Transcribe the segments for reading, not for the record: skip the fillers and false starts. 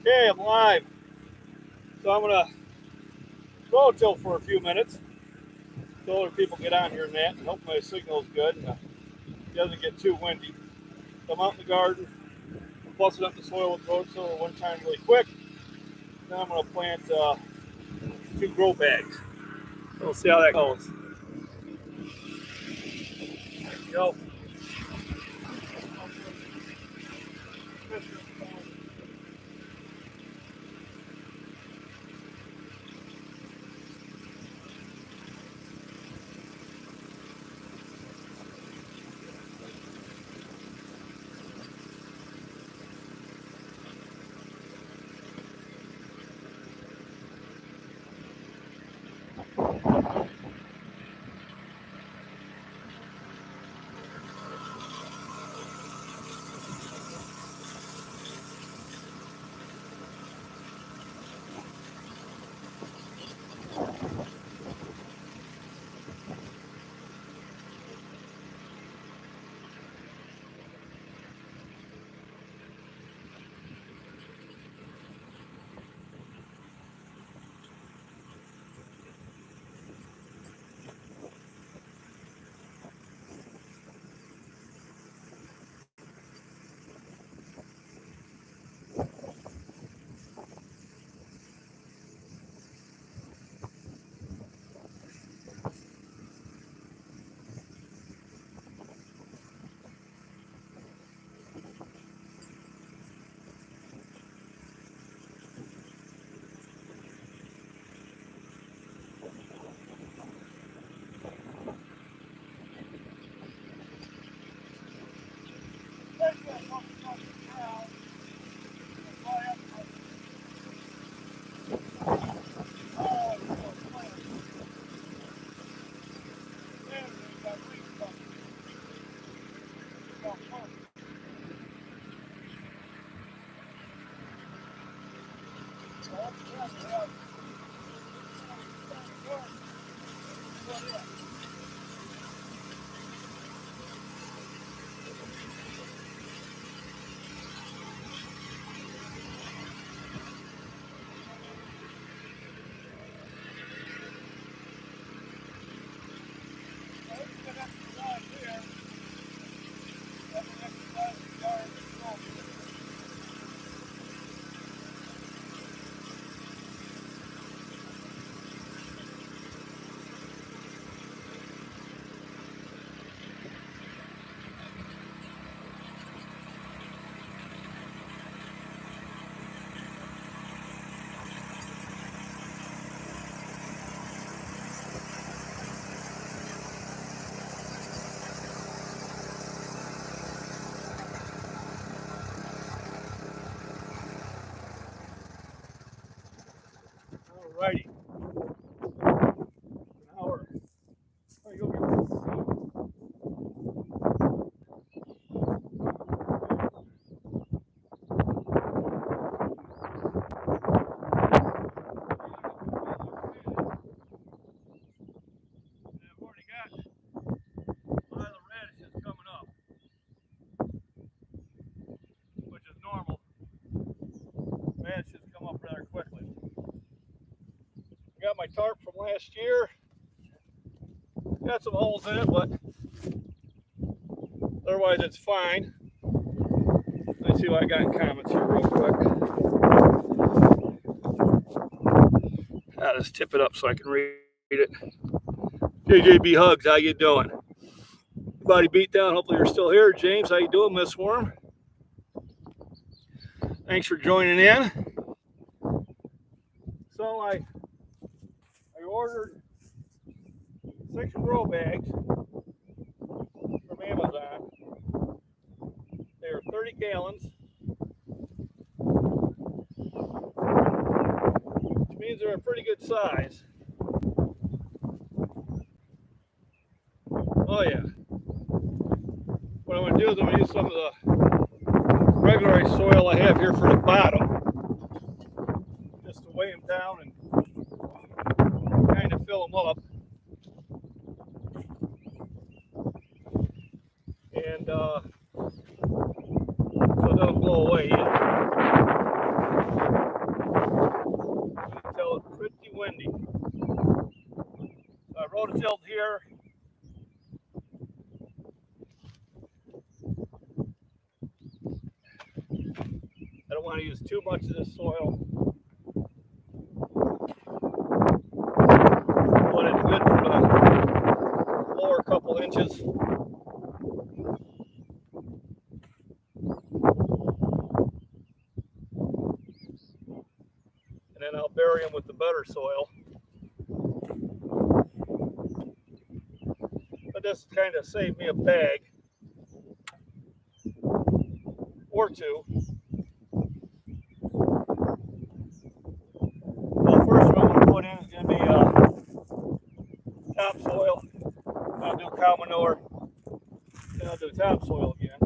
Okay, I'm live. So I'm gonna roll till for a few minutes till other people get on here and that, and hope my signal's good and it doesn't get too windy. So I'm out in the garden, I'm busting up the soil with road tiller one time really quick. Then I'm gonna plant 2 grow bags. So we'll see how that goes. There we go. Alrighty. An hour. Oh, you go get this. I've already got a lot of the radishes coming up, which is normal. Radishes come up rather quickly. I got my tarp from last year. Got some holes in it, but otherwise it's fine. Let's see what I got in comments here real quick. I'll just tip it up so I can read it. JJB Hugs, how you doing? Everybody beat down, hopefully you're still here. James, how you doing, Miss Worm? Thanks for joining in. So I ordered 6 grow bags from Amazon. They're 30 gallons, which means they're a pretty good size. Oh yeah. What I'm going to do is I'm going to use some of the regular soil I have here for the bottom, just to weigh them down and kind of fill them up. And so it doesn't blow away yet. I don't want to use too much of this soil. But it's good for the lower couple inches. And then I'll bury them with the better soil. But this kind of saved me a bag or two. Well, first one I'm going to put in is going to be topsoil. I'll do cow manure. Then I'll do topsoil again.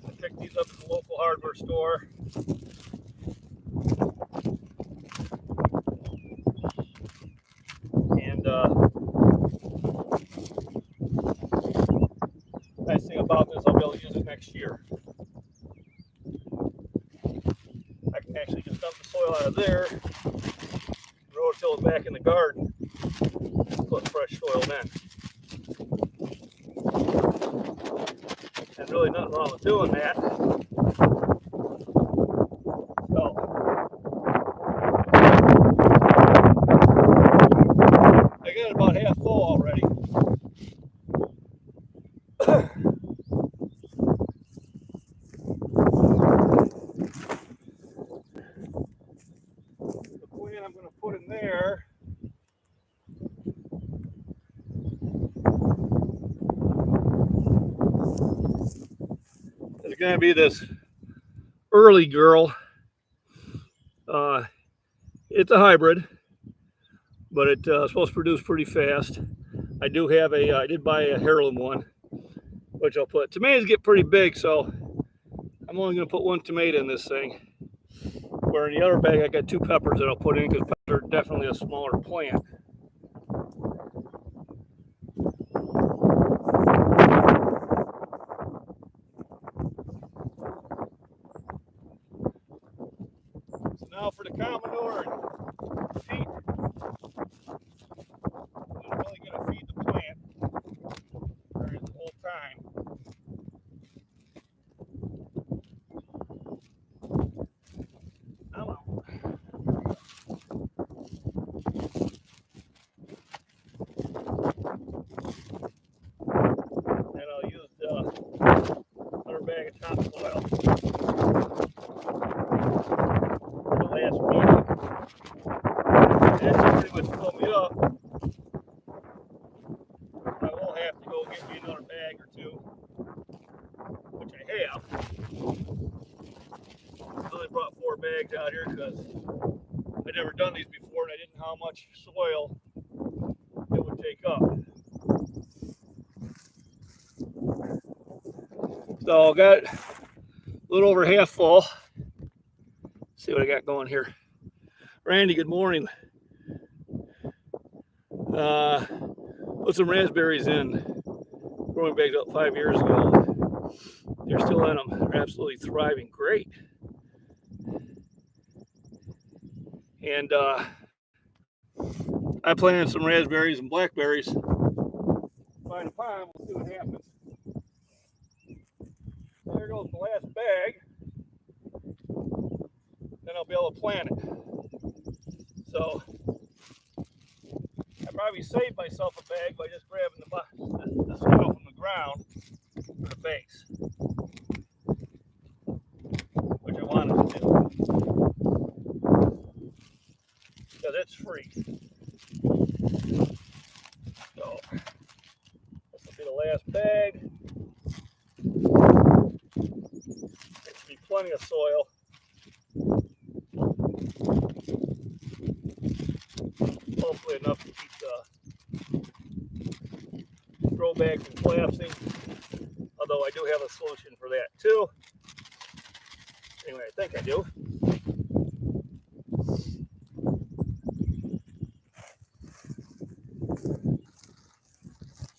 I picked these up at the local hardware store. And nice thing about this, I'll be able to use it next year. I can actually just dump the soil out of there, rototill it back in the garden, put fresh soil in. And really nothing wrong with doing that. So, I got it about half full already. The plant I'm going to put in there is going to be this early girl. It's a hybrid, but it's supposed to produce pretty fast. I did buy a heirloom one, which I'll put. Tomatoes get pretty big, so I'm only going to put one tomato in this thing. Where in the other bag, I got 2 peppers that I'll put in because peppers are definitely a smaller plant. So now for the cow manure and feed. I'm really going to feed the plant during the whole time. Come on. And I'll use another bag of topsoil for the last meeting. That's pretty much fill me up. I will have to go get me another bag or two, which I have. I only brought 4 bags out here because I'd never done these before and I didn't know how much soil it would take up. So I got a little over half full. Let's see what I got going here. Randy, good morning. Put some raspberries in growing bags up 5 years ago. They're still in them. They're absolutely thriving great. And I planted some raspberries and blackberries. Find a pond, we'll see what happens. There goes the last bag. Then I'll be able to plant it. So I probably saved myself a bag by just grabbing the soil from the ground for the base, which I wanted to do because it's free. So this will be the last bag. There should be plenty of soil. Hopefully enough to keep the grow bag from collapsing. Although I do have a solution for that too. Anyway, I think I do.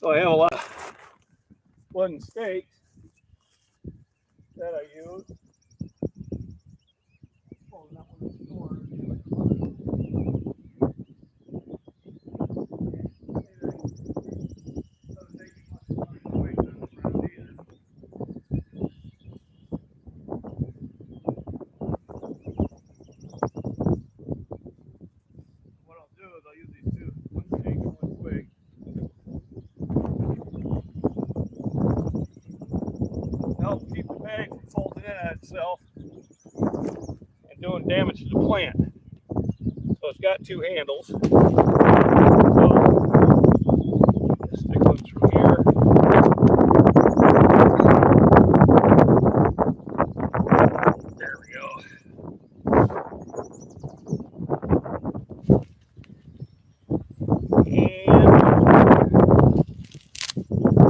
So I have a lot of wooden stakes that I use. help keep the bag from folding in on itself and doing damage to the plant. So it's got two handles. So stick one through here. There we go. And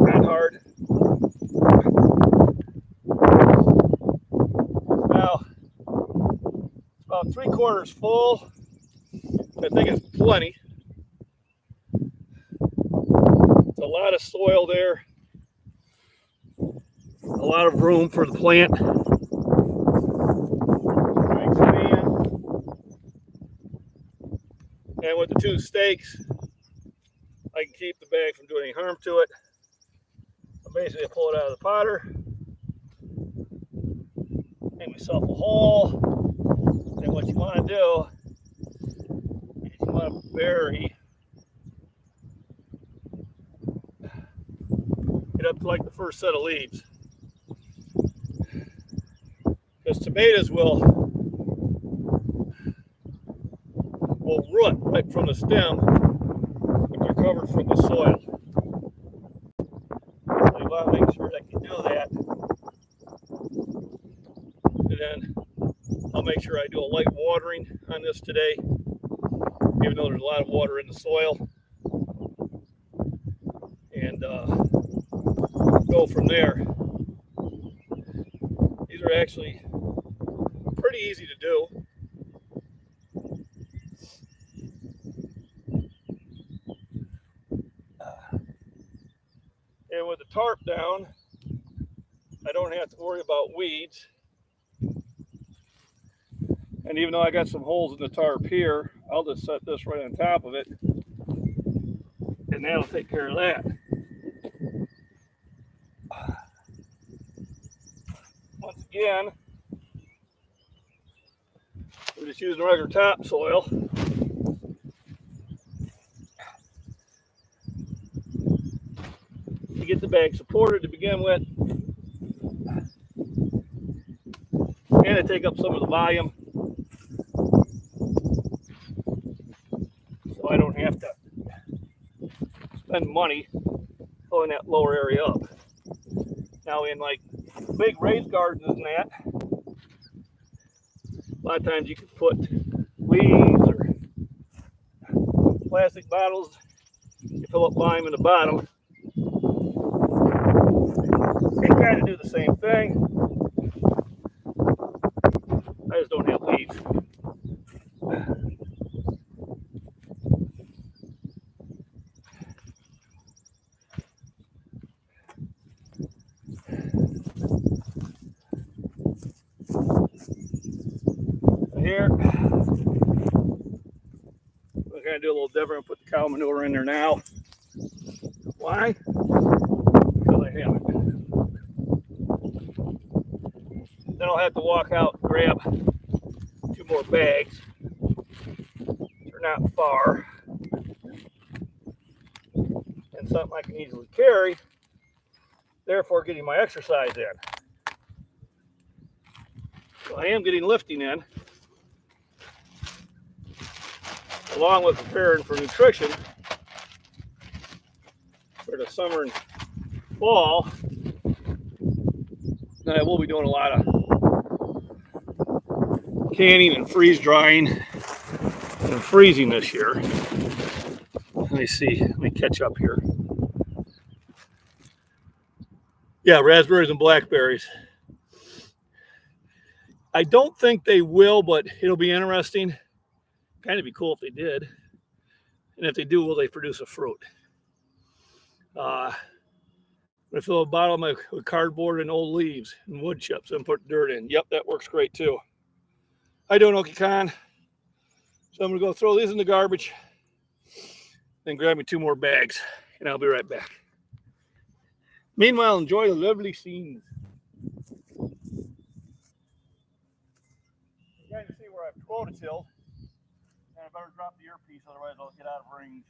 right hard. Now, it's about 3/4 full. I think it's plenty. It's a lot of soil there. A lot of room for the plant. And with the two stakes, I can keep the bag from doing any harm to it. I basically pull it out of the potter, make myself a hole. Then what you want to do is you want to bury it up to like the first set of leaves. Because tomatoes will root right from the stem if they're covered from the soil. So you want to make sure that you do that. And then I'll make sure I do a light watering on this today, even though there's a lot of water in the soil. And go from there. These are actually pretty easy to do. And with the tarp down, I don't have to worry about weeds. And even though I got some holes in the tarp here, I'll just set this right on top of it, and that'll take care of that. Once again, we're just using regular topsoil. To get the bag supported to begin with, and to take up some of the volume, so I don't have to spend money filling that lower area up. Now in like big raised gardens and that, a lot of times you can put leaves or plastic bottles, you fill up volume in the bottom. They kind of do the same thing. I just don't have leaves. Here, we're going to do a little different. Put the cow manure in there now. Why? Because I have it. Then I'll have to walk out and grab 2 more bags. They're not far. And something I can easily carry, therefore getting my exercise in. So I am getting lifting in, along with preparing for nutrition for the summer and fall. And I will be doing a lot of canning and freeze drying and freezing this year. Let me see. Let me catch up here. Yeah, raspberries and blackberries. I don't think they will, but it'll be interesting. Kind of be cool if they did. And if they do, will they produce a fruit? I'm going to fill a bottle of with cardboard and old leaves and wood chips and put dirt in. Yep, that works great too. How you doing, Okie Con? So I'm going to go throw these in the garbage, then grab me 2 more bags, and I'll be right back. Meanwhile, enjoy the lovely scenes. You guys can see where I've rototilled, and I better drop the earpiece, otherwise I'll get out of range.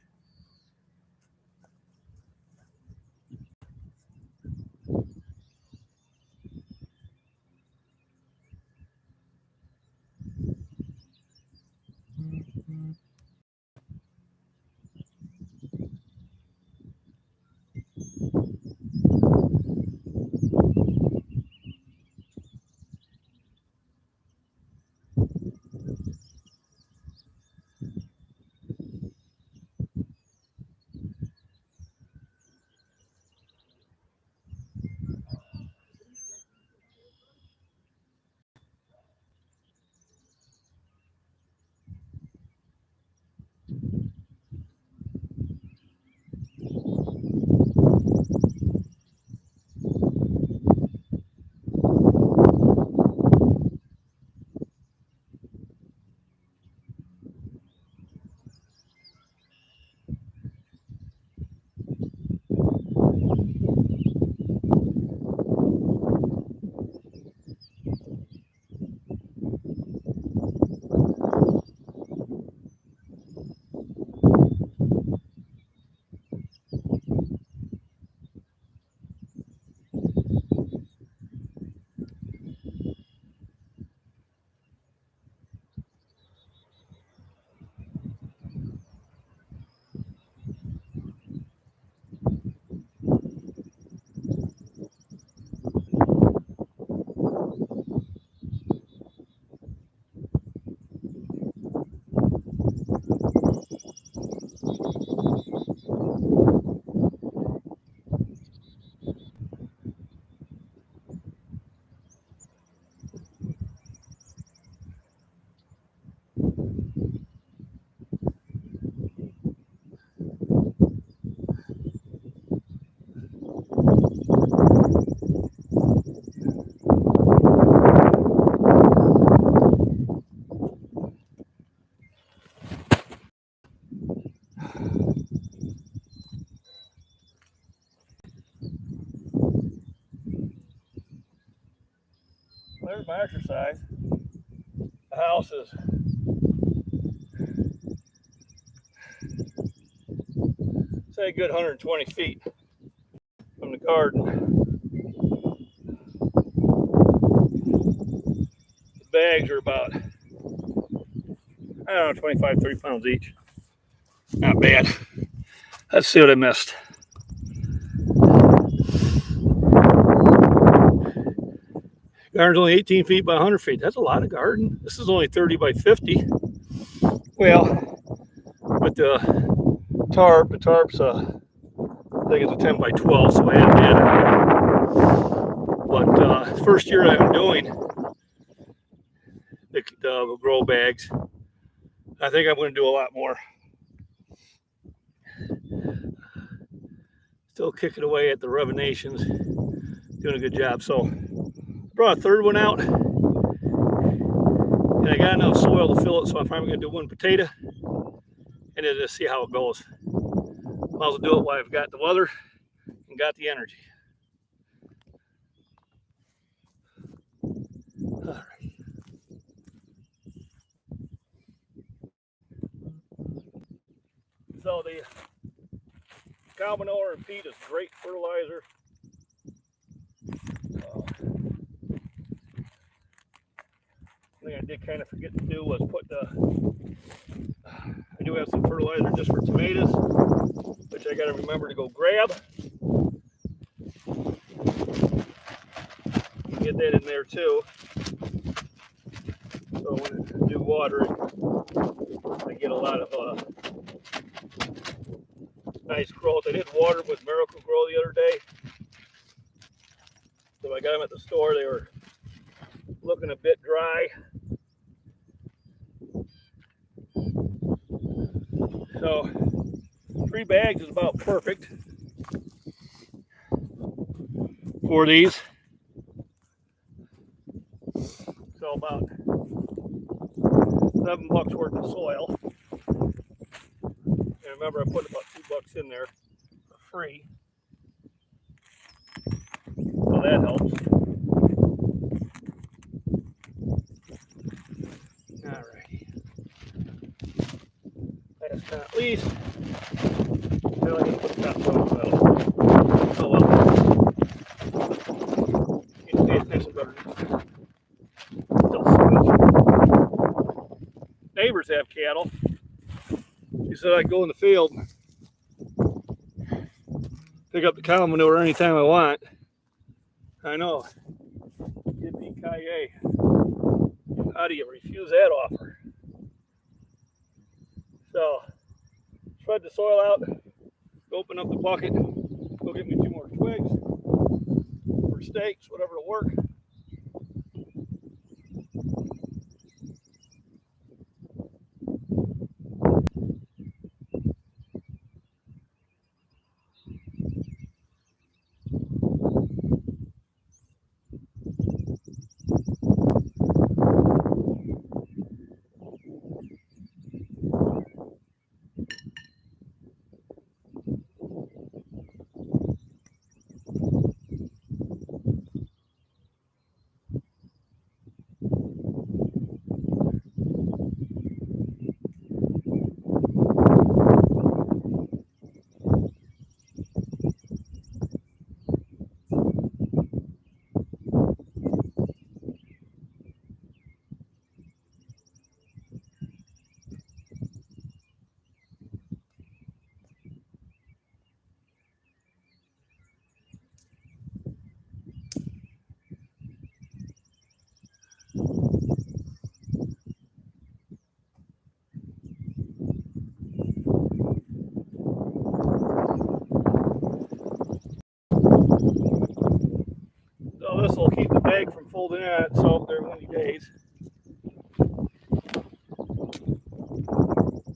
there's my exercise. The house is say a good 120 feet from the garden. The bags are about, I don't know, 25, 30 pounds each. Not bad. Let's see what I missed. Garden's only 18 feet by 100 feet. That's a lot of garden. This is only 30 by 50. Well, with the tarp's I think it's a 10 by 12, so I haven't had it. But first year I'm doing the grow bags. I think I'm going to do a lot more. Still kicking away at the revenations. Doing a good job. So brought a third one out. And I got enough soil to fill it, so I'm probably going to do one potato. And then just see how it goes. Might as well do it while I've got the weather and got the energy. All right. So the cow manure and peat is great fertilizer. Thing I did kind of forget to do was put I do have some fertilizer just for tomatoes, which I got to remember to go grab. Get that in there too. So when I do watering, I get a lot of nice growth. I did water with Miracle Grow the other day. So I got them at the store. They were looking a bit dry. So 3 bags is about perfect for these. So about $7 worth of soil. And remember, I put about $2 in there for free. So that helps. Alrighty. Last but not least, I like to put that one. Oh well. It's nice and better. Neighbors have cattle. She said I'd go in the field, pick up the cow manure anytime I want. I know. Yippee-ki-yay. How do you refuse that offer? So, spread the soil out, open up the bucket, go get me 2 more twigs or stakes, whatever will work. So this will keep the bag from folding out so during windy days.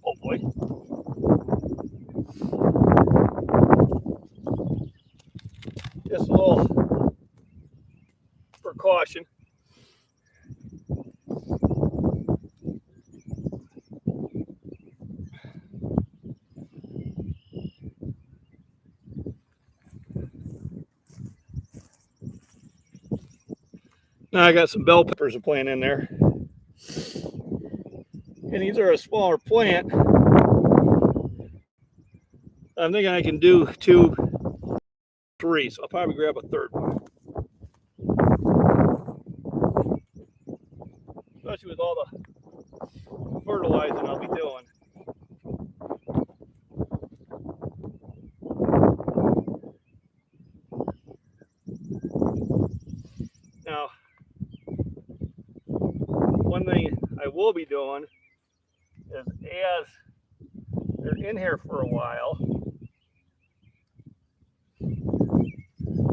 Hopefully. Just a little precaution. Now I got some bell peppers to plant in there. And these are a smaller plant. I'm thinking I can do 2, 3, so I'll probably grab a third one. Especially with all the fertilizing I'll be doing. Now, one thing I will be doing is as they're in here for a while,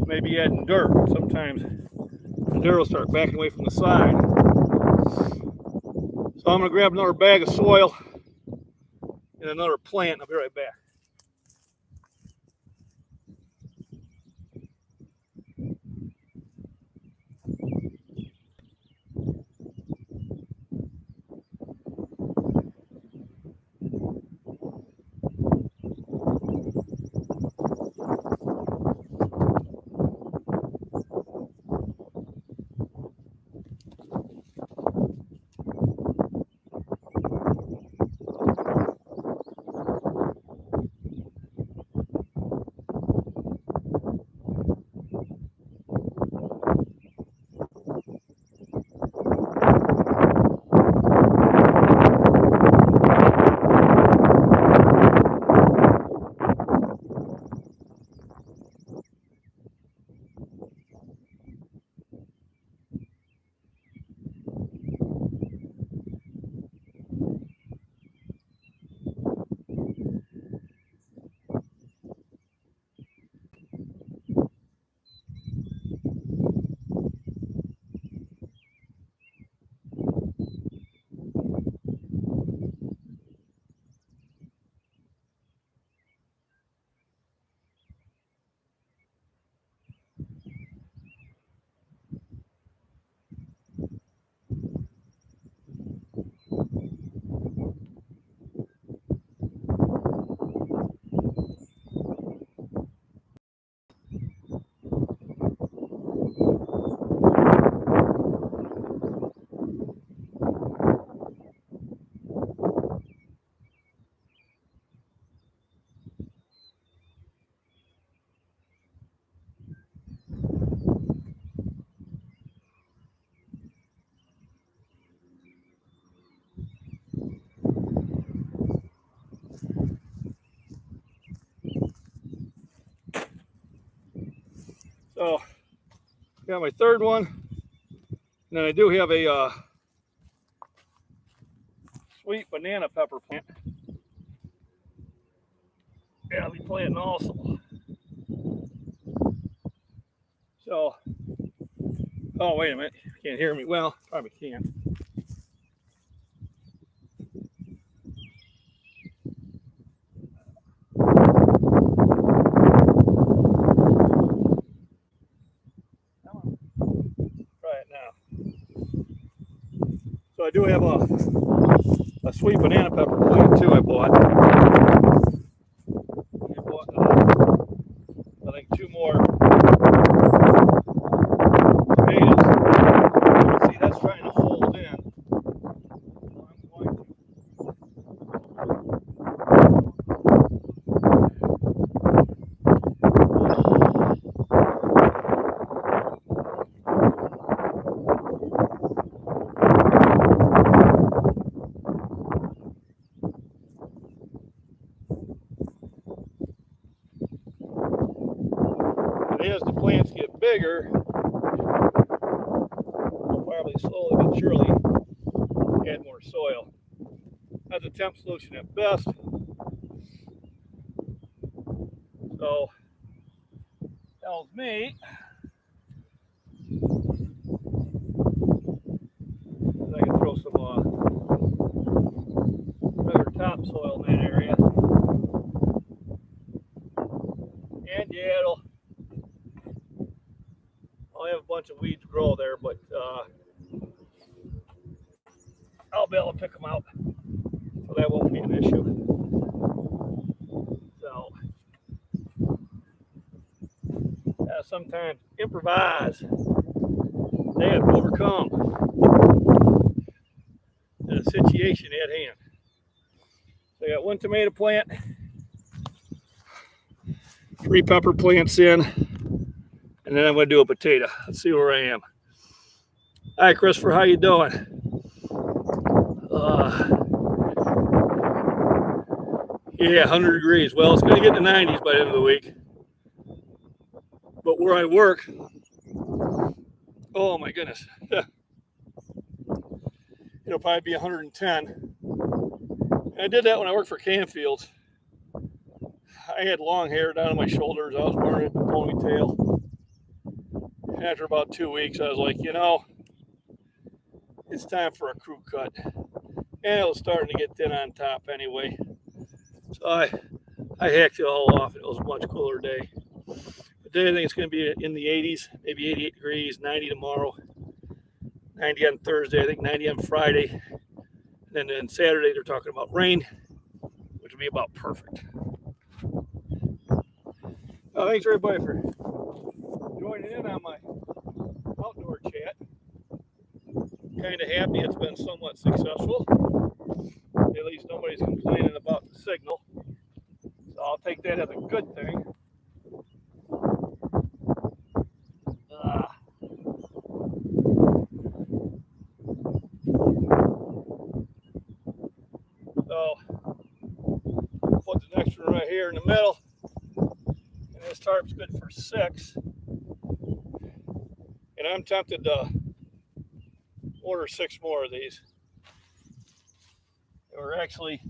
maybe adding dirt. Sometimes the dirt will start backing away from the side. So I'm going to grab another bag of soil and another plant. I'll be right back. So, got my third one. And then I do have a sweet banana pepper plant. Yeah, I'll be planting also. So, oh, wait a minute. You can't hear me. Well, probably can. Try it now. So I do have a sweet banana pepper plant too I bought. I think 2 more tomatoes. See, that's trying to hold in. As the plants get bigger, I'll probably slowly but surely add more soil. That's a temp solution at best. So, tells me I can throw some other topsoil in that area. And yeah, I'll have a bunch of weeds grow there, but I'll be able to pick them out, so that won't be an issue. So, sometimes improvise. They have overcome overcome the situation at hand. So I got one tomato plant, 3 pepper plants in, and then I'm going to do a potato. Let's see where I am. Hi, Christopher. How you doing? Yeah, 100 degrees. Well, it's going to get in the 90s by the end of the week. But where I work, oh my goodness, it'll probably be 110. And I did that when I worked for Canfield. I had long hair down on my shoulders. I was wearing a ponytail. And after about 2 weeks, I was like, you know, it's time for a crew cut. And it was starting to get thin on top anyway. So I hacked it all off. It was a much cooler day. Today I think it's going to be in the 80s, maybe 88 degrees, 90 tomorrow, 90 on Thursday, I think 90 on Friday. And then Saturday they're talking about rain, which will be about perfect. Oh, thanks everybody for joining in on my outdoor chat. Kind of happy it's been somewhat successful. At least nobody's complaining about the signal. So I'll take that as a good thing. So put the next one right here in the middle. And this tarp's good for 6. And I'm tempted to order 6 more of these. They were actually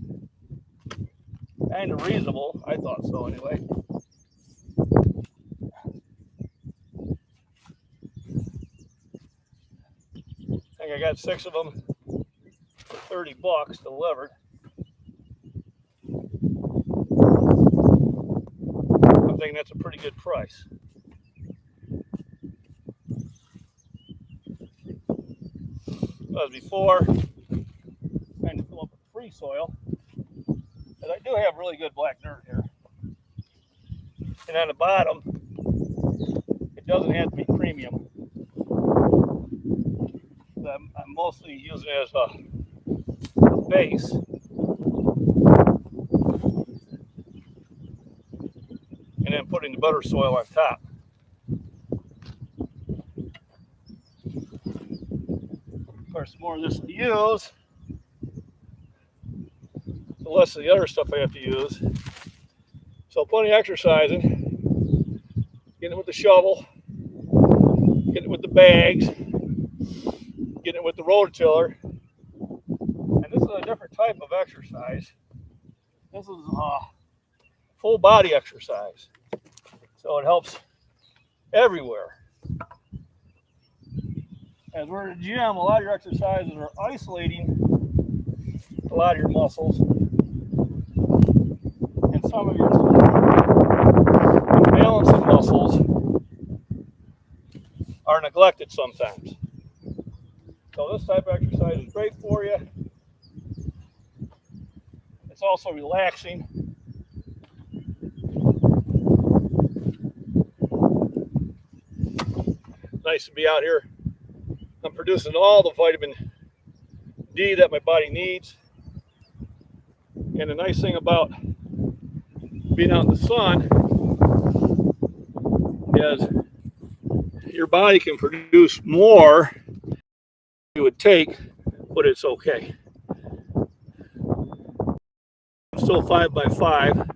kind of reasonable. I thought so anyway. I think I got 6 of them for 30 bucks delivered. I'm thinking that's a pretty good price. As before, trying to fill up with free soil. And I do have really good black dirt here. And on the bottom, it doesn't have to be premium. I'm mostly using it as a base. And then putting the better soil on top. Of course, the more of this to use, the less of the other stuff I have to use. So plenty of exercising, getting it with the shovel, getting it with the bags, getting it with the rototiller. And this is a different type of exercise. This is full body exercise. So it helps everywhere. As we're in the gym, a lot of your exercises are isolating a lot of your muscles. And some of your balancing muscles are neglected sometimes. So this type of exercise is great for you. It's also relaxing. Nice to be out here. I'm producing all the vitamin D that my body needs. And the nice thing about being out in the sun is your body can produce more than you would take, but it's okay. I'm still 5 by 5.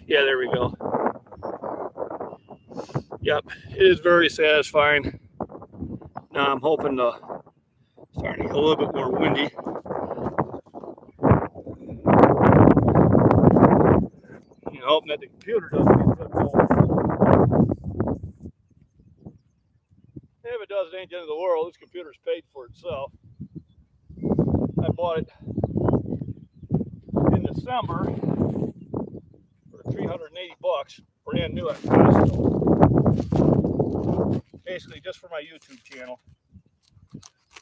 Yeah, there we go. Yep, it is very satisfying. Now I'm hoping to start to get a little bit more windy. I'm hoping that the computer doesn't get flipped over. If it does, it ain't the end of the world. This computer's paid for itself. I bought it in December for 380 bucks. Brand new at Costco. Basically just for my YouTube channel.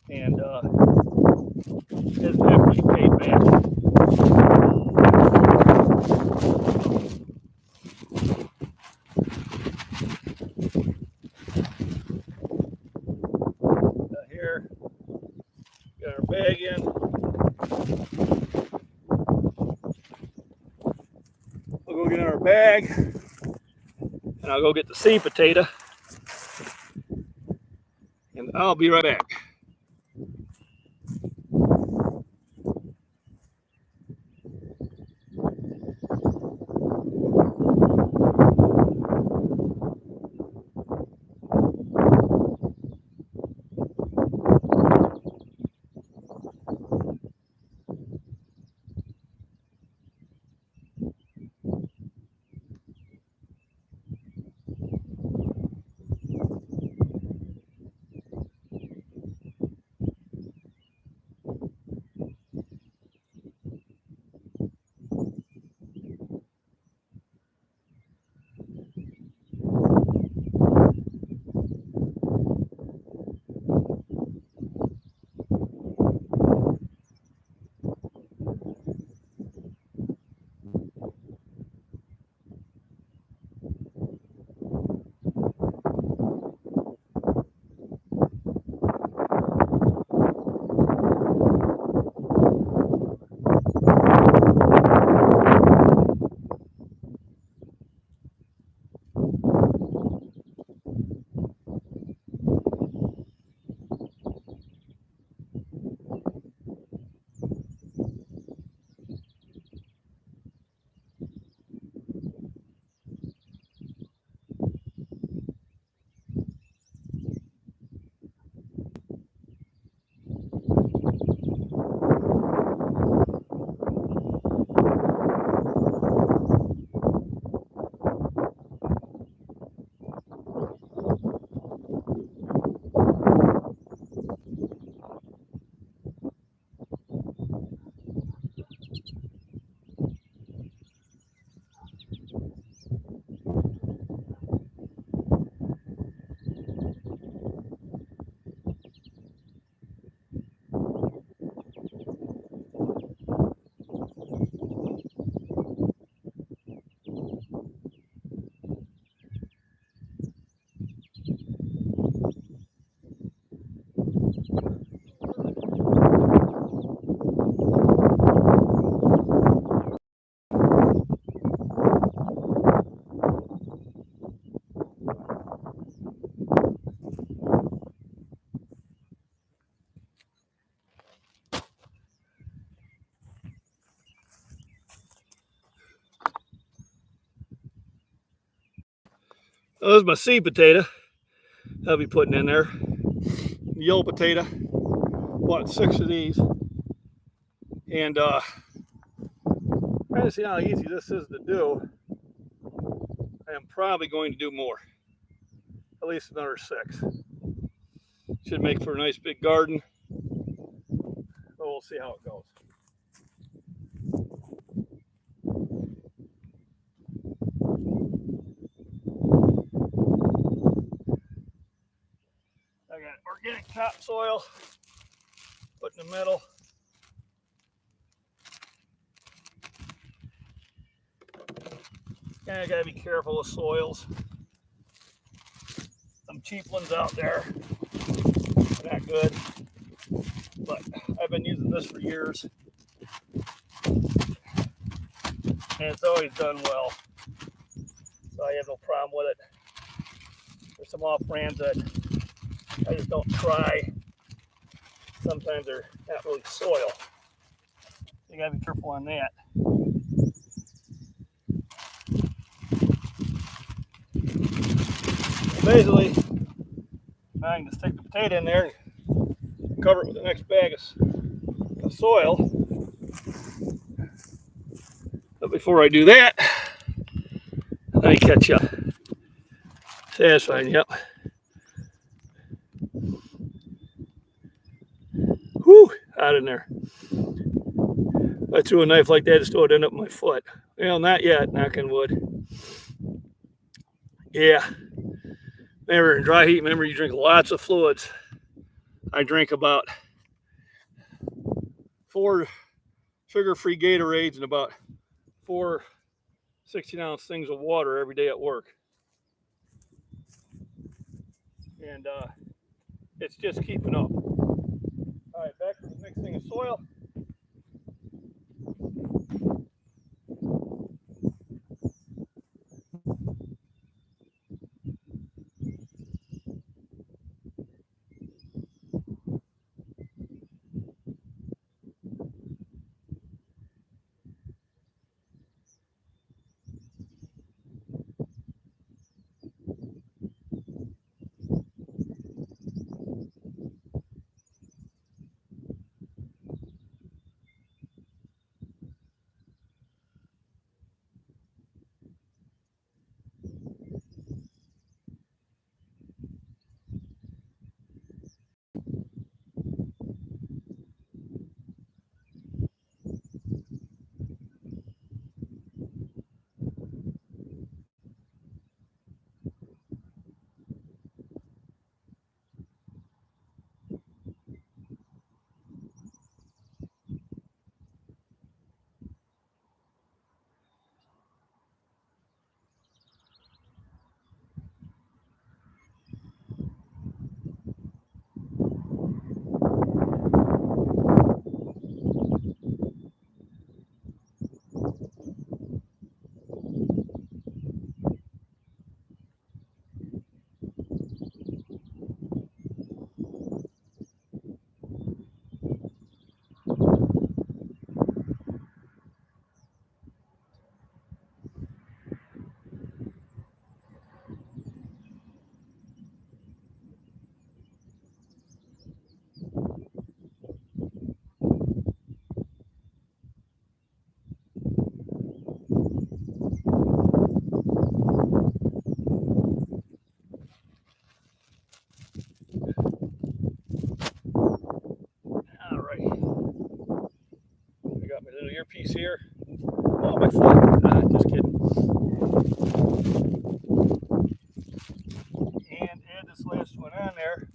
And it's definitely paid back. bag in. We'll go get in our bag, and I'll go get the seed potato, and I'll be right back. There's my seed potato I'll be putting in there. Yellow potato. Bought 6 of these. And trying to see how easy this is to do. I am probably going to do more. At least another 6. Should make for a nice big garden. So we'll see how it goes. I got organic topsoil, put in the middle. And I gotta be careful with soils. Some cheap ones out there, they're not good, but I've been using this for years, and it's always done well. So I have no problem with it. There's some off brands that I just don't try. Sometimes they're not really soil. You gotta be careful on that. Basically, I can just take the potato in there and cover it with the next bag of soil. But before I do that, let me catch you. Satisfying, yep. Whew, hot in there. If I threw a knife like that, it would end up in my foot. Well, not yet, knock on wood. Yeah. Remember, in dry heat, remember you drink lots of fluids. I drink about 4 sugar-free Gatorades and about 4 16-ounce things of water every day at work. And it's just keeping up. All right, back to the mix. thing of soil. All right, I got my little earpiece here. Oh, my foot. Just kidding. And add this last one on there.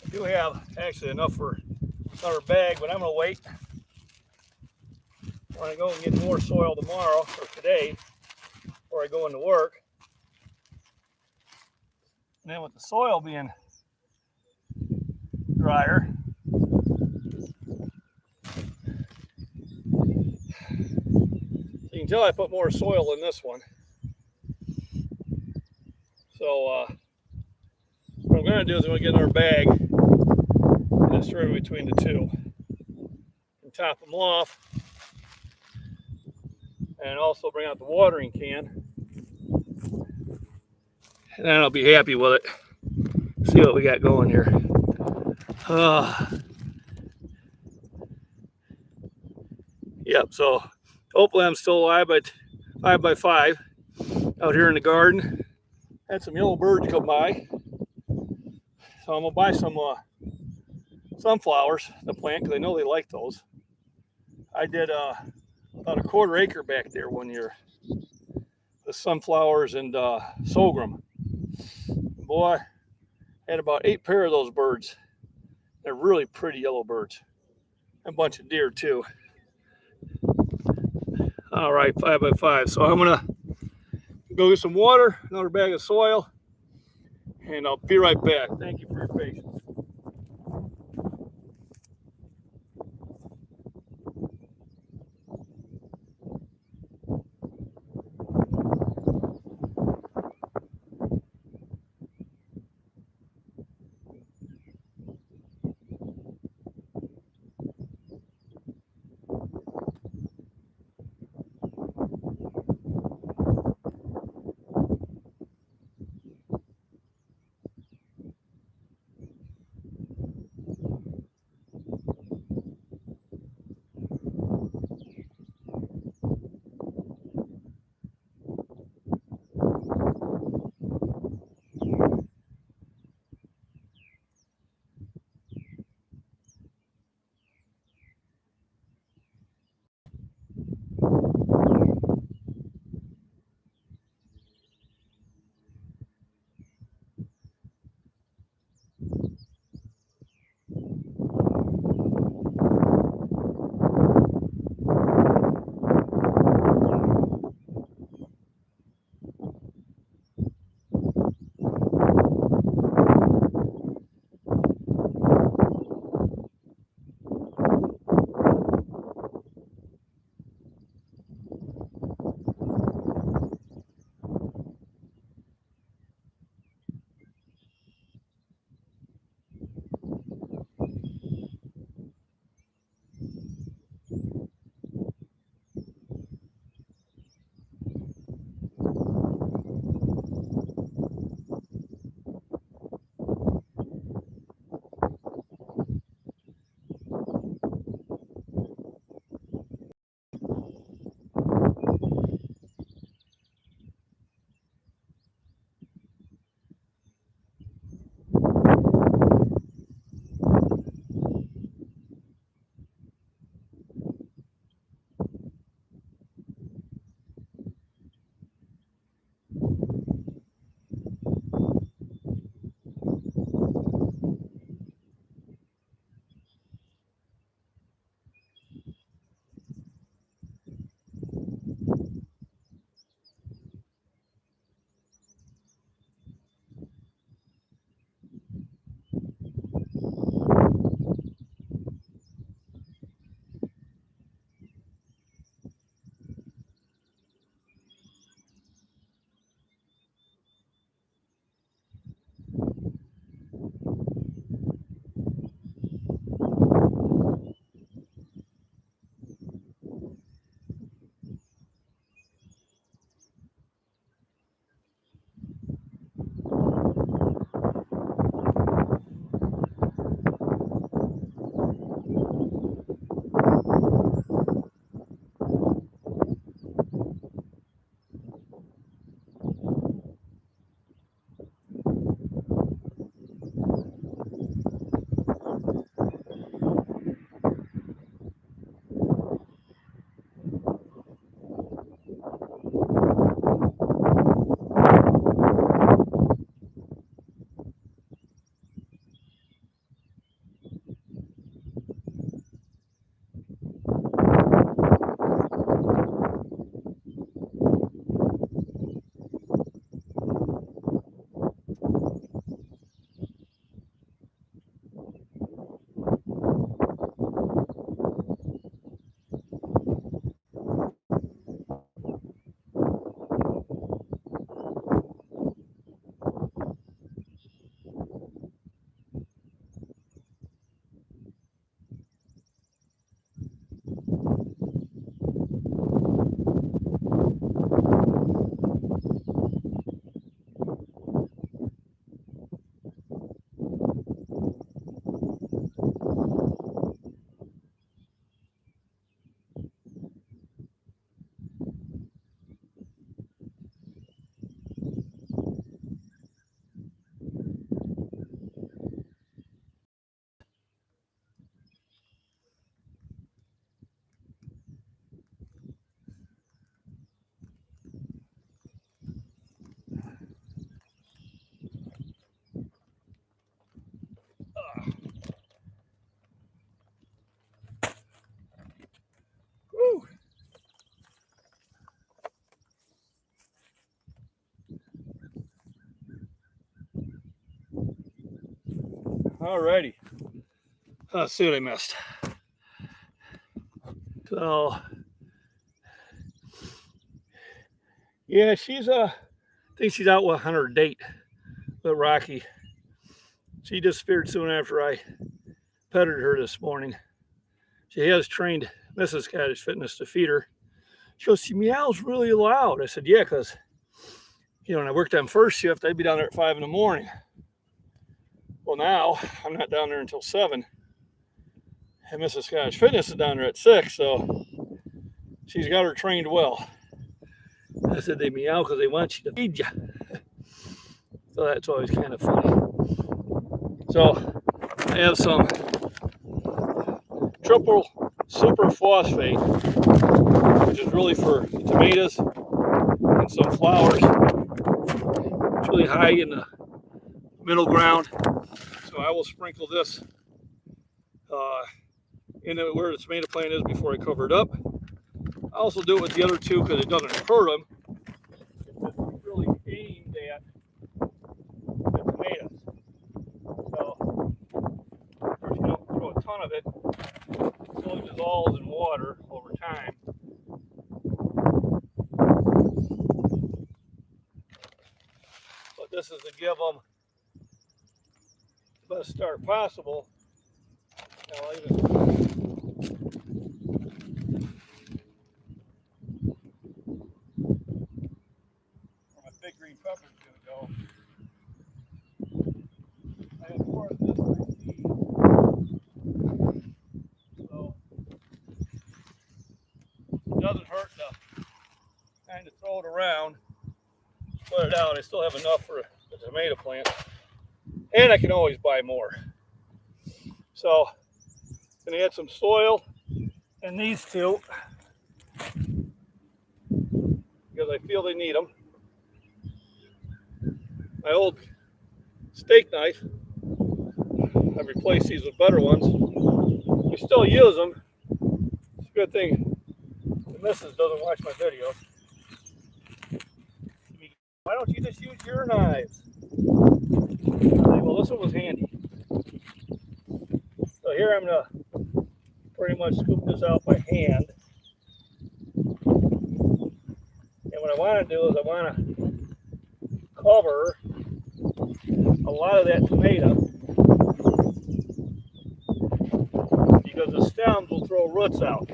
I do have actually enough for another bag, but I'm going to wait. I want to go and get more soil tomorrow or today before I go into work. And then with the soil being drier, you can tell I put more soil in this one. So what I'm going to do is I'm going to get another bag and just throw it between the two and top them off. And also bring out the watering can. And then I'll be happy with it. See what we got going here. Yep, so hopefully I'm still alive at 5x5 out here in the garden. Had some yellow birds come by. So I'm going to buy some sunflowers to plant because I know they like those. I did about a quarter acre back there one year with sunflowers and sorghum. Boy, I had about 8 pair of those birds. They're really pretty yellow birds. A bunch of deer too. All right, 5x5. So I'm gonna go get some water, another bag of soil, and I'll be right back. Thank you for your patience. Alrighty. Let's see what I missed. So, yeah, I think she's out on her date with Rocky. She disappeared soon after I petted her this morning. She has trained Mrs. Cottage Fitness to feed her. She goes, she meows really loud. I said, yeah, because, when I worked on first shift, I'd be down there at 5 in the morning. Well, now I'm not down there until 7. And Mrs. Scottish Fitness is down there at 6, so she's got her trained well. I said they meow because they want you to feed you. So that's always kind of funny. So I have some triple super phosphate, which is really for the tomatoes and some flowers. It's really high in the middle ground. So I will sprinkle this in where the tomato plant is before I cover it up. I also do it with the other two because it doesn't hurt them. It's really aimed at the tomatoes. So, of course, you don't throw a ton of it. It slowly dissolves in water over time. But this is to give them the best start possible. Now, where my big green pepper is going to go. I have more of this green tea. So it doesn't hurt to kind of throw it around, put it out. I still have enough for the tomato plant. And I can always buy more. So I'm going to add some soil in these two because I feel they need them. My old steak knife, I've replaced these with better ones. We still use them. It's a good thing the missus doesn't watch my videos. Why don't you just use your knives? Well, this one was handy. So here I'm going to pretty much scoop this out by hand. And what I want to do is I want to cover a lot of that tomato because the stems will throw roots out,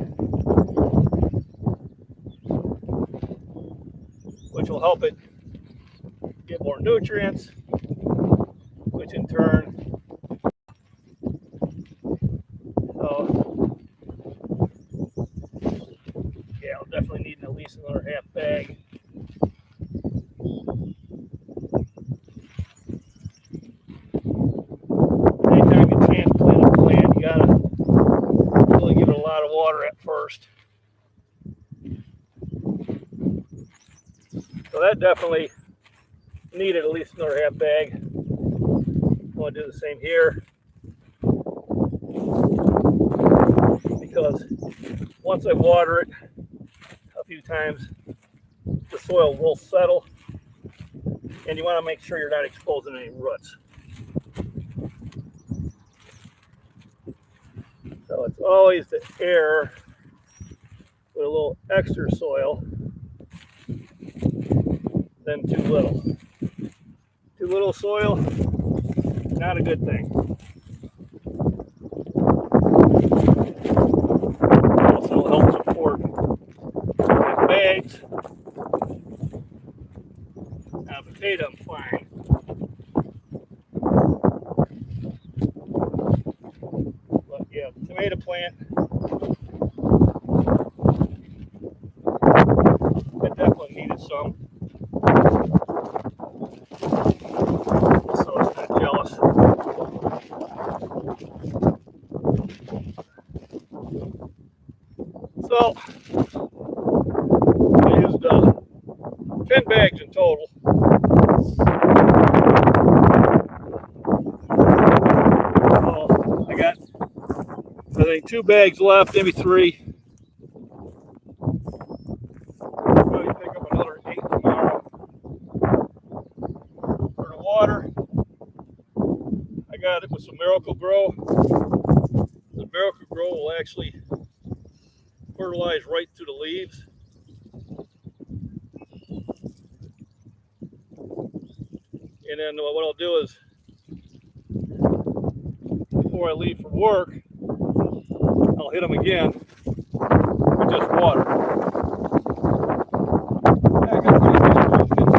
which will help it get more nutrients, which in turn I'll definitely need at least another half bag. Anytime you transplant a plant, you gotta really give it a lot of water at first. So that definitely needed at least another half bag. I'm going to do the same here because once I water it a few times, the soil will settle, and you want to make sure you're not exposing any roots. So it's always the air with a little extra soil than too little. Too little soil, not a good thing. Also helps support the bags. Now potato, I'm fine. But yeah, tomato plant, it definitely needed some. So it's not jealous. So I used 10 bags in total. So I got, I think, 2 bags left, maybe 3. Probably pick up another 8 tomorrow. For the water, I got it with some Miracle Grow. The Miracle Grow will actually fertilize right through the leaves. And then what I'll do is, before I leave for work, I'll hit them again with just water. I got pretty good questions.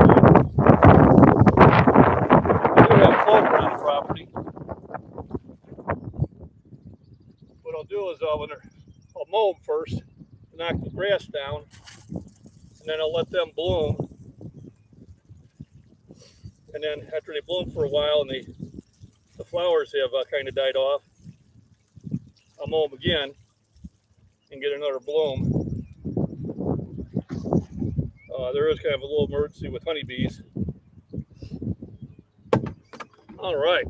I do have clover on the property. What I'll do is I'll mow them first, knock the grass down, and then I'll let them bloom. And then after they bloom for a while and the flowers have kind of died off, I'll mow them again and get another bloom. There is kind of a little emergency with honeybees. All right.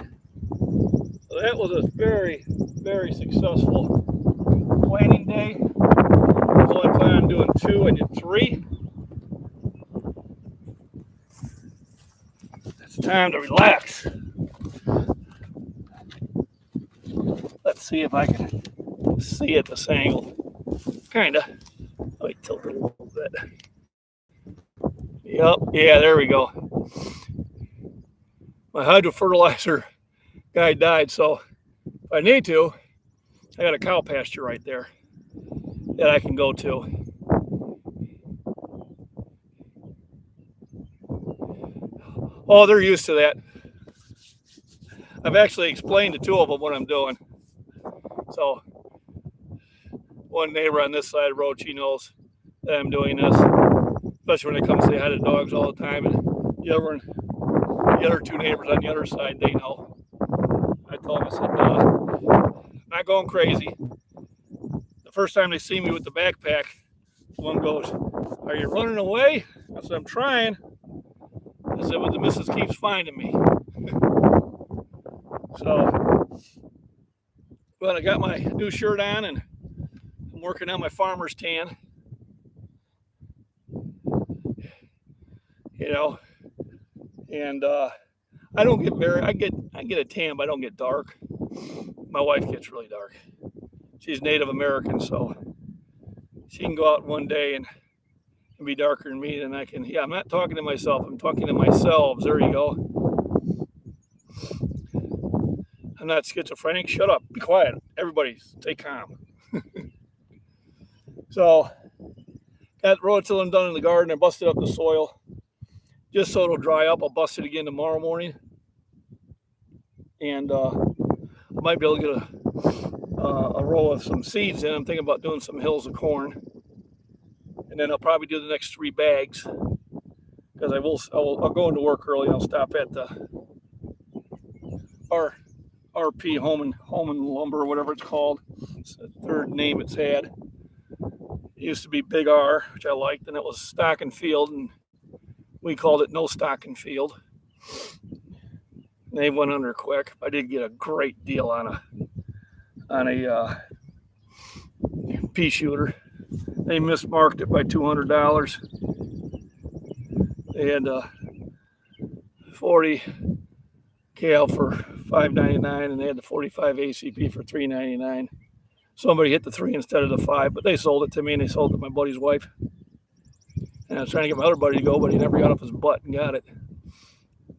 So that was a very, very successful planting day. I was only planning on doing 2. I did 3. It's time to relax. Let's see if I can see at this angle. Kinda. Let me tilt it a little bit. Yep, yeah, there we go. My hydro fertilizer guy died, so if I need to, I got a cow pasture right there that I can go to. Oh, they're used to that. I've actually explained to 2 of them what I'm doing. So one neighbor on this side of the road, she knows that I'm doing this, especially when they come say hi to dogs all the time. And the other 2 neighbors on the other side, they know. I told them, I said, I'm not going crazy. The first time they see me with the backpack, one goes, "Are you running away?" I said, "I'm trying." I said, "But the missus keeps finding me." So, but I got my new shirt on and I'm working on my farmer's tan. You know, and I don't get very, I get a tan, but I don't get dark. My wife gets really dark. She's Native American, so she can go out one day and be darker than me than I can. Yeah, I'm not talking to myself. I'm talking to myself. There you go. I'm not schizophrenic. Shut up. Be quiet. Everybody stay calm. So, got rototilling done in the garden. I busted up the soil just so it'll dry up. I'll bust it again tomorrow morning. And I might be able to get a row of some seeds in. I'm thinking about doing some hills of corn. And then I'll probably do the next 3 bags because I'll go into work early and I'll stop at the RP Home and Lumber or whatever it's called. It's the 3rd name it's had. It used to be Big R, which I liked, and it was Stock and Field, and we called it No Stock and Field. They went under quick. I did get a great deal on a pea shooter. They mismarked it by $200. They had 40 cal for $5.99, and they had the 45 ACP for $3.99. Somebody hit the 3 instead of the 5, but they sold it to me, and they sold it to my buddy's wife. And I was trying to get my other buddy to go, but he never got off his butt and got it.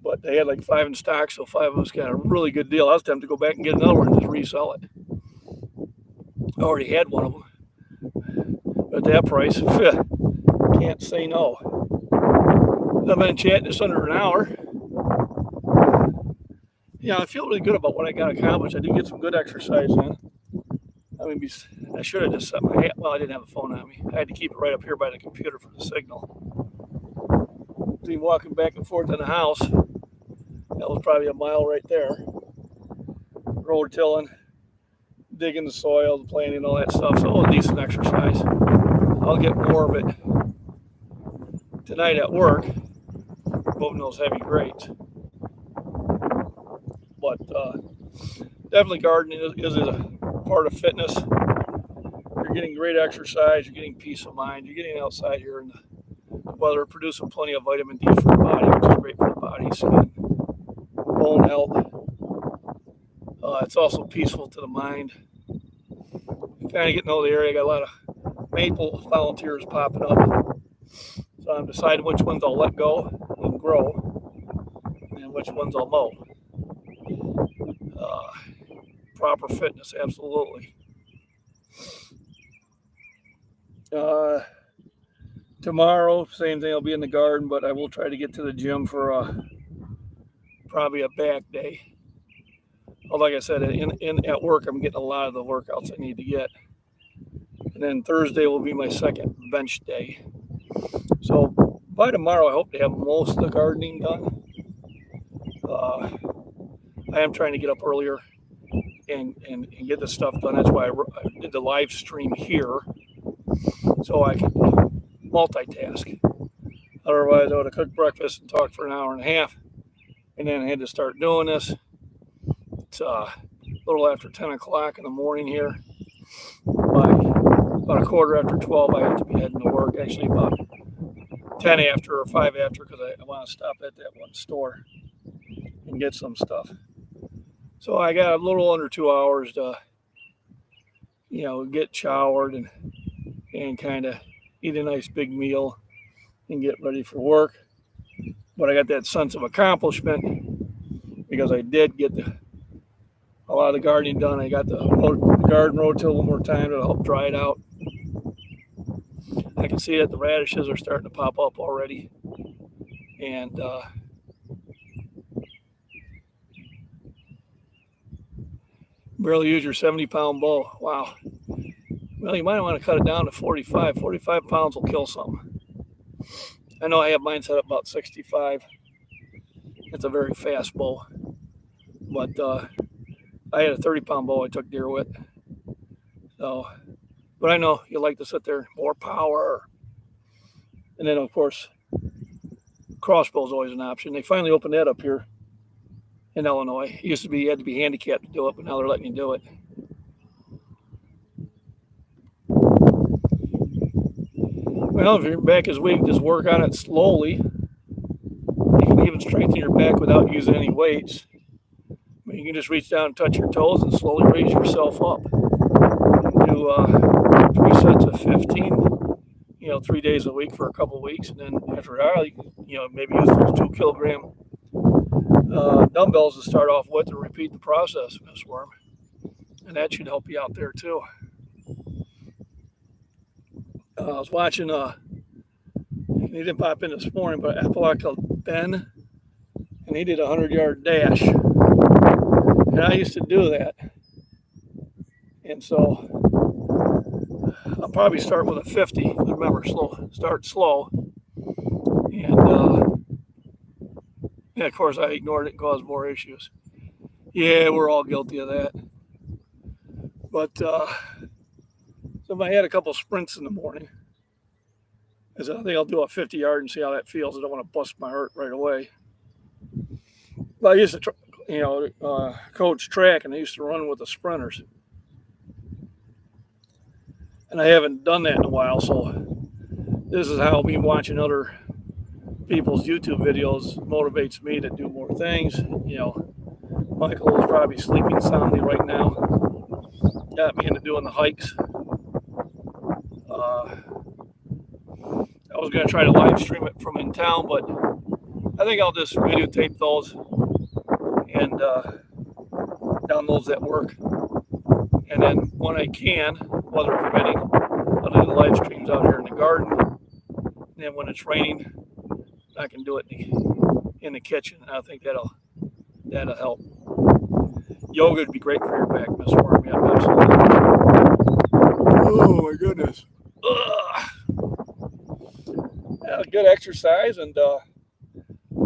But they had like 5 in stock, so 5 of us got a really good deal. I was tempted to go back and get another one and just resell it. I already had one of them. But at that price, can't say no. I've been chatting just under an hour. Yeah, I feel really good about what I got accomplished. I did get some good exercise in. I mean, I should have just set my hat. Well, I didn't have a phone on me. I had to keep it right up here by the computer for the signal. See, walking back and forth in the house, that was probably a mile right there. Road tilling, digging the soil, planting, all that stuff. So it was a decent exercise. I'll get more of it tonight at work, boating those heavy grates. But definitely gardening is a part of fitness. You're getting great exercise, you're getting peace of mind, you're getting outside here in the weather, producing plenty of vitamin D for the body, which is great for the body, skin, bone health. It's also peaceful to the mind. Kind of getting to know the area. I got a lot of maple volunteers popping up. So I'm deciding which ones I'll let go and grow and which ones I'll mow. Uh, Proper fitness, absolutely. Uh, Tomorrow, same thing. I'll be in the garden, but I will try to get to the gym for probably a back day. Like I said, at work, I'm getting a lot of the workouts I need to get. And then Thursday will be my second bench day. So by tomorrow, I hope to have most of the gardening done. I am trying to get up earlier and get this stuff done. That's why I did the live stream here, so I can multitask. Otherwise, I would have cooked breakfast and talked for an hour and a half, and then I had to start doing this. It's a little after 10 o'clock in the morning here. By about a quarter after 12, I have to be heading to work. Actually, about 10 after or 5 after, because I want to stop at that one store and get some stuff. So I got a little under 2 hours to, get showered and kind of eat a nice big meal and get ready for work. But I got that sense of accomplishment because I did get a lot of the gardening done. I got the garden rotil one more time to help dry it out. I can see that the radishes are starting to pop up already. And barely use your 70-pound bow. Wow. Well, you might want to cut it down to 45. 45 pounds will kill something. I know I have mine set up about 65. It's a very fast bow. But I had a 30-pound bow I took deer with. So, but I know you like to sit there, more power. And then, of course, crossbow is always an option. They finally opened that up here in Illinois. It used to be you had to be handicapped to do it, but now they're letting you do it. Well, if your back is weak, just work on it slowly. You can even strengthen your back without using any weights. You can just reach down and touch your toes and slowly raise yourself up. Do 3 sets of 15, 3 days a week for a couple of weeks. And then after a while, maybe use those 2 kilogram dumbbells to start off with to repeat the process, Miss Worm. And that should help you out there too. I was watching, he didn't pop in this morning, but an Appalachia called Ben, and he did a 100-yard dash. And I used to do that. And so I'll probably start with a 50. Remember, start slow. And of course, I ignored it and caused more issues. Yeah, we're all guilty of that. But so I had a couple sprints in the morning. I think I'll do a 50-yard and see how that feels. I don't want to bust my heart right away. But I used to, coach track, and I used to run with the sprinters. And I haven't done that in a while, so this is how me watching other people's YouTube videos motivates me to do more things. Michael is probably sleeping soundly right now. Got me into doing the hikes. I was going to try to live stream it from in town, but I think I'll just videotape those and downloads at work. And then when I can, weather permitting, I'll do the live streams out here in the garden. And then when it's raining, I can do it in the kitchen. I think that'll help. Yoga would be great for your back, Miss Worm. Yeah, absolutely. Oh my goodness. Yeah, good exercise, and I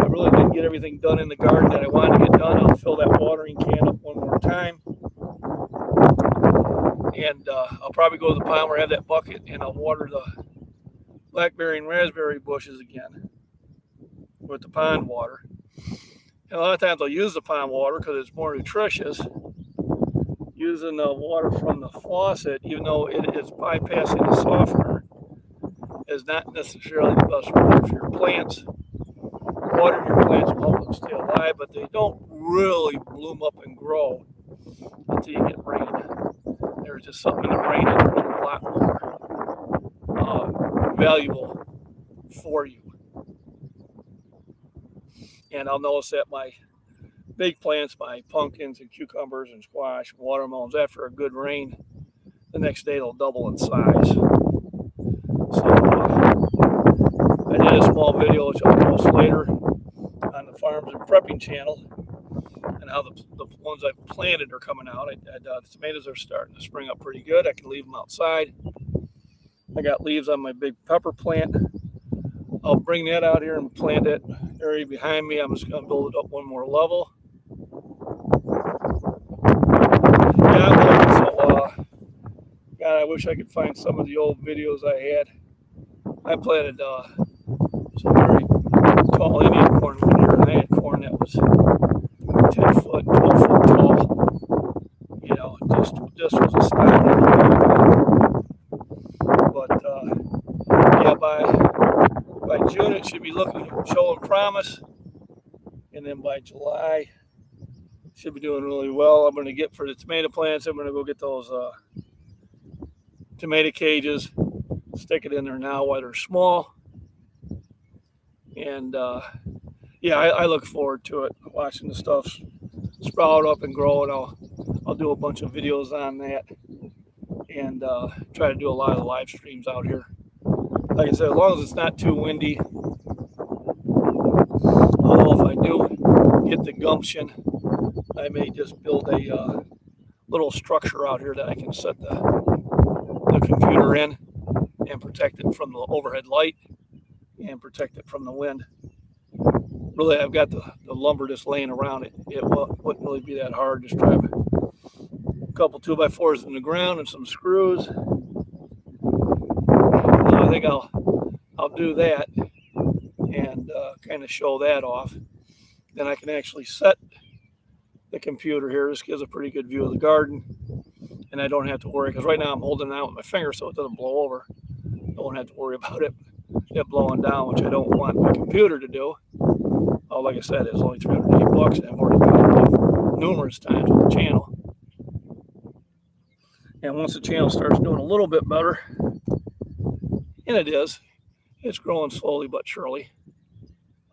really didn't get everything done in the garden that I wanted to get done. I'll fill that watering can up one more time. And I'll probably go to the pond where I have that bucket, and I'll water the blackberry and raspberry bushes again with the pond water. And a lot of times I'll use the pond water because it's more nutritious. Using the water from the faucet, even though it is bypassing the softener, is not necessarily the best water for your plants. Watering your plants will help them stay alive, but they don't really bloom up and grow until you get rain. There's just something in the rain that there's a lot more valuable for you. And I'll notice that my big plants, my pumpkins and cucumbers and squash and watermelons, after a good rain, the next day they'll double in size. So I did a small video which I'll post later on the Farms and Prepping channel, and how the ones I've planted are coming out. The tomatoes are starting to spring up pretty good. I can leave them outside. I got leaves on my big pepper plant. I'll bring that out here and plant it area behind me. I'm just going to build it up one more level. Yeah, so God, I wish I could find some of the old videos I had. I planted some very tall Indian corn one year, and I had corn that was 10 foot, 12 foot tall. You know, just was astounding. But yeah, by June it should be showing promise, and then by July should be doing really well. I'm going to get for the tomato plants. I'm going to go get those tomato cages, stick it in there now while they're small, and yeah, I look forward to it. Watching the stuff sprout up and grow, and I'll do a bunch of videos on that, and try to do a lot of live streams out here. Like I said, as long as it's not too windy. Although if I do get the gumption, I may just build a little structure out here that I can set the computer in and protect it from the overhead light and protect it from the wind. Really, I've got the lumber just laying around it. It wouldn't really be that hard. Just drive a couple 2x4s in the ground and some screws. I think I'll do that and kind of show that off. Then I can actually set the computer here. This gives a pretty good view of the garden, and I don't have to worry, because right now I'm holding it out with my finger so it doesn't blow over. I don't have to worry about it blowing down, which I don't want my computer to do. Oh, like I said, it's only $380, and I've already paid it numerous times with the channel. And once the channel starts doing a little bit better, and it's growing slowly but surely.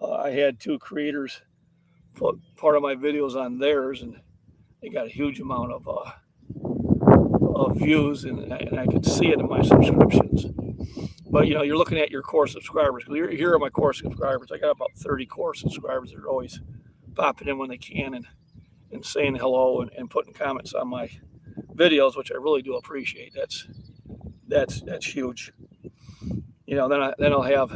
I had two creators put part of my videos on theirs, and they got a huge amount of views, and I could see it in my subscriptions. But you know, you're looking at your core subscribers. Here are my core subscribers. I got about 30 core subscribers that are always popping in when they can and saying hello and putting comments on my videos, which I really do appreciate. That's huge. You know, then I'll have,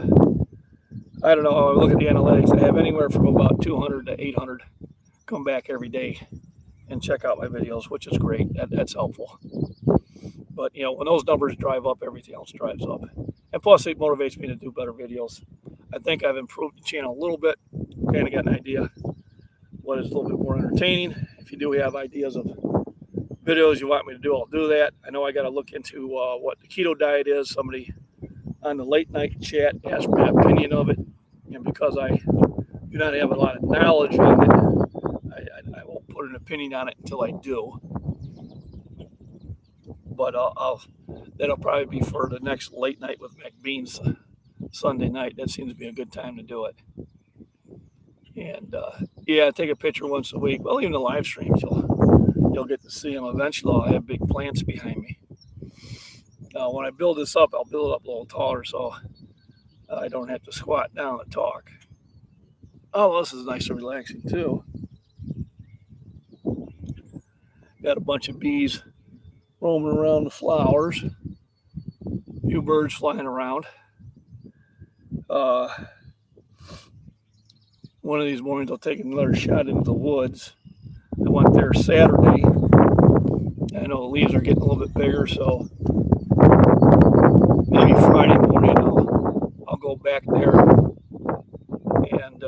I don't know, I look at the analytics. I have anywhere from about 200 to 800 come back every day and check out my videos, which is great. That's helpful. But you know, when those numbers drive up, everything else drives up. And plus, it motivates me to do better videos. I think I've improved the channel a little bit. Kind of got an idea what is a little bit more entertaining. If you do have ideas of videos you want me to do, I'll do that. I know I got to look into what the keto diet is. Somebody on the late night chat asked my opinion of it, and because I do not have a lot of knowledge on it, I won't put an opinion on it until I do. But that'll probably be for the next late night with MacBean Sunday night. That seems to be a good time to do it. And yeah, I take a picture once a week. Well, even the live streams, you'll get to see them. Eventually, I'll have big plants behind me. When I build this up, I'll build it up a little taller so I don't have to squat down and talk. Oh, well, this is nice and relaxing too. Got a bunch of bees roaming around the flowers. A few birds flying around. One of these mornings I'll take another shot into the woods. I went there Saturday. I know the leaves are getting a little bit bigger, so maybe Friday morning I'll go back there and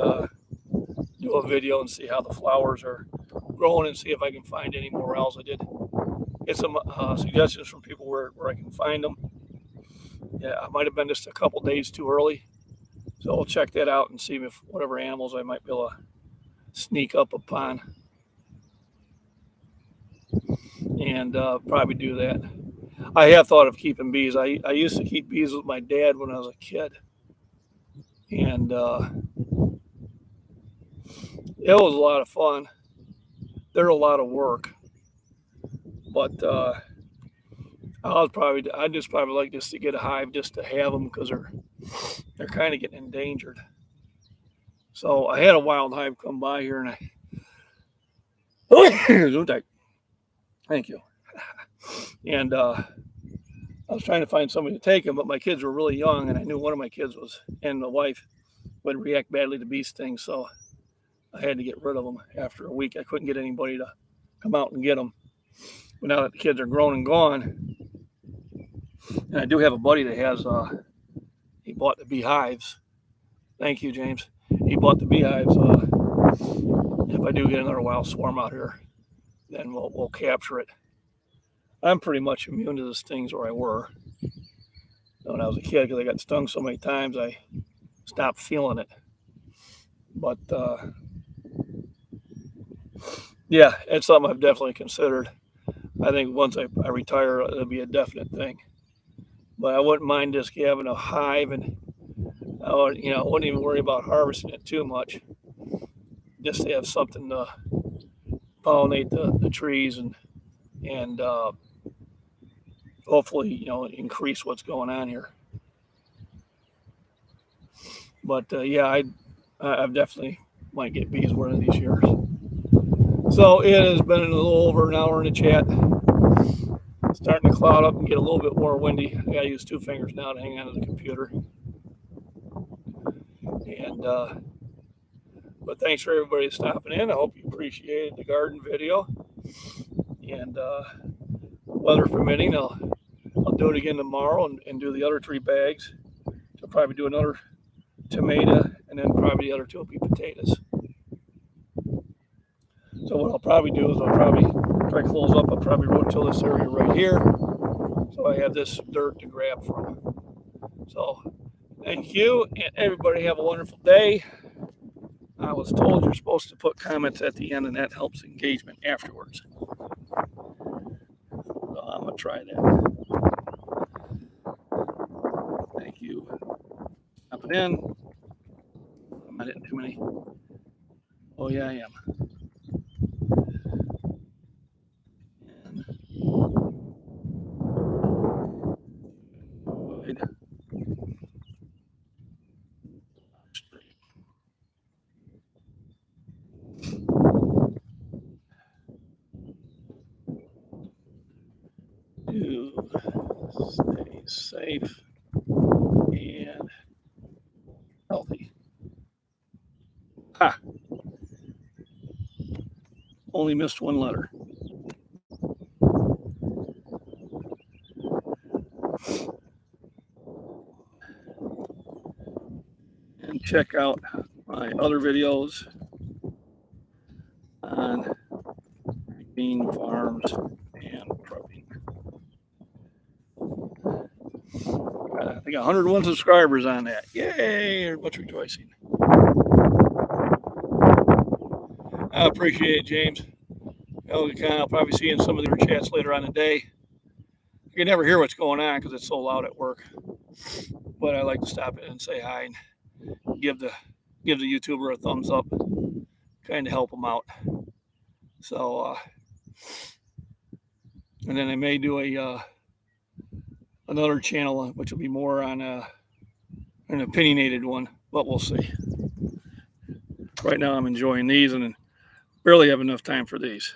do a video and see how the flowers are growing and see if I can find any morels. I did get some suggestions from people where I can find them. Yeah, I might have been just a couple days too early. So I'll check that out and see if whatever animals I might be able to sneak up upon. and probably do that. I have thought of keeping bees. I used to keep bees with my dad when I was a kid, and it was a lot of fun. They're a lot of work, but I'd just probably like just to get a hive just to have them because they're kind of getting endangered. So I had a wild hive come by here, and thank you. And I was trying to find somebody to take them, but my kids were really young, and I knew one of my kids and my wife would react badly to bee stings, so I had to get rid of them after a week. I couldn't get anybody to come out and get them. But now that the kids are grown and gone, and I do have a buddy that has, he bought the beehives. Thank you, James. He bought the beehives. If I do get another wild swarm out here, then we'll capture it. I'm pretty much immune to the stings where I were. When I was a kid, because I got stung so many times, I stopped feeling it. But yeah, it's something I've definitely considered. I think once I retire, it'll be a definite thing. But I wouldn't mind just having a hive, and I wouldn't even worry about harvesting it too much. Just to have something to pollinate the trees and hopefully increase what's going on here. But yeah, I've definitely might get bees one of these years. So it has been a little over an hour in the chat. It's starting to cloud up and get a little bit more windy. I gotta use 2 fingers now to hang on to the computer. And but thanks for everybody stopping in. I hope you appreciated the garden video. And weather permitting, I'll do it again tomorrow and do the other 3 bags. So probably do another tomato, and then probably the other 2 will be potatoes. So what I'll probably do is try to close up. I'll probably rotate this area right here, so I have this dirt to grab from. So thank you, and everybody have a wonderful day. I was told you're supposed to put comments at the end, and that helps engagement afterwards. So I'm gonna try that. Thank you. Up and in. I'm not hitting too many. Oh yeah, I am. Stay safe and healthy. Ha! Only missed 1 letter. And check out my other videos on bean farms and prepping. I got 101 subscribers on that. Yay! Much rejoicing. I appreciate it, James. I'll probably see you in some of your chats later on today. You can never hear what's going on because it's so loud at work. But I like to stop in and say hi and give the YouTuber a thumbs up, kind of help them out. So, and then I may do another channel, which will be more on an opinionated one, but we'll see. Right now I'm enjoying these and barely have enough time for these.